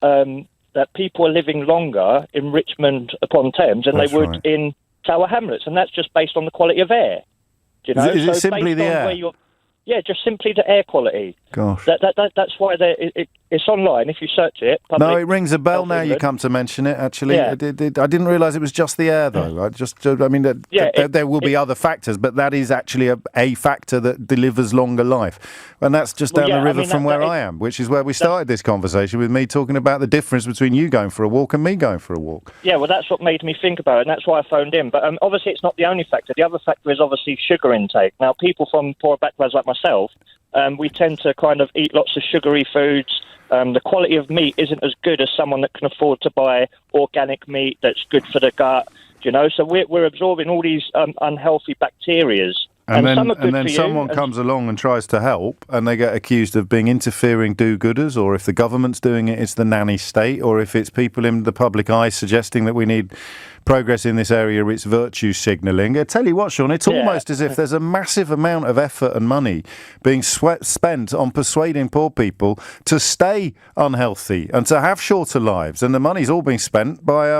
that people are living longer in Richmond-upon-Thames than That's they would right. in Tower Hamlets, and that's just based on the quality of air. Do you know? Is it simply based the on air? where yeah, just simply the air quality. Gosh. That's why it's online. If you search it, No, it rings a bell now. You come to mention it. Actually, Yeah. I didn't realise it was just the air, though. There will be other factors, but that is actually a factor that delivers longer life, and that's just down the river from where I am, which is where we started this conversation with me talking about the difference between you going for a walk and me going for a walk. Yeah, well, that's what made me think about it, and that's why I phoned in. But obviously, it's not the only factor. The other factor is obviously sugar intake. Now, people from poorer backgrounds like myself, we tend to kind of eat lots of sugary foods. The quality of meat isn't as good as someone that can afford to buy organic meat that's good for the gut, you know. So we're absorbing all these unhealthy bacterias. And some are good then for you, someone comes along and tries to help, and they get accused of being interfering do-gooders, or if the government's doing it, it's the nanny state, or if it's people in the public eye suggesting that we need progress in this area, it's virtue signalling. I tell you what, Sean, it's almost as if there's a massive amount of effort and money being spent on persuading poor people to stay unhealthy and to have shorter lives, and the money's all being spent by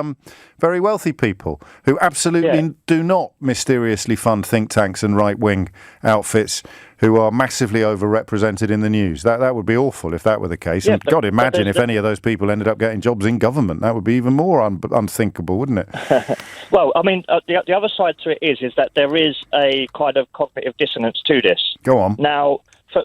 very wealthy people who absolutely do not mysteriously fund think tanks and right-wing outfits who are massively overrepresented in the news. That would be awful if that were the case. Yeah, and God, imagine if any of those people ended up getting jobs in government. That would be even more unthinkable, wouldn't it? Well, I mean, the other side to it is that there is a kind of cognitive dissonance to this. Go on. Now,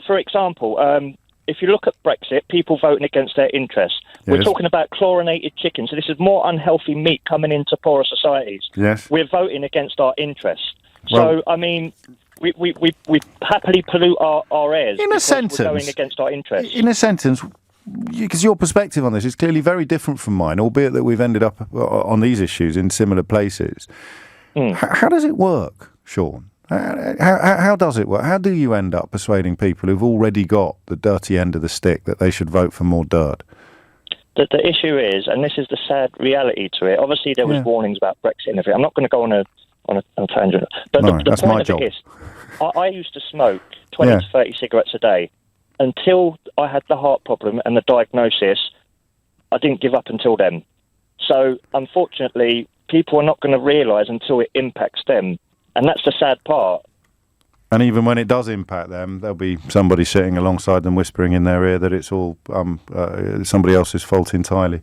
for example, if you look at Brexit, people voting against their interests. We're talking about chlorinated chicken. So this is more unhealthy meat coming into poorer societies. Yes. We're voting against our interests. So, I mean, we happily pollute our airs in a sentence, we're going against our interests. In a sentence, because your perspective on this is clearly very different from mine, albeit that we've ended up on these issues in similar places. How does it work, Sean? How does it work? How do you end up persuading people who've already got the dirty end of the stick that they should vote for more dirt? The issue is, and this is the sad reality to it, obviously there was warnings about Brexit and everything. I'm not going to go on a tangent. But the point of it is, I used to smoke 20 to 30 cigarettes a day. Until I had the heart problem and the diagnosis, I didn't give up until then. So, unfortunately, people are not going to realise until it impacts them. And that's the sad part. And even when it does impact them, there'll be somebody sitting alongside them whispering in their ear that it's all somebody else's fault entirely.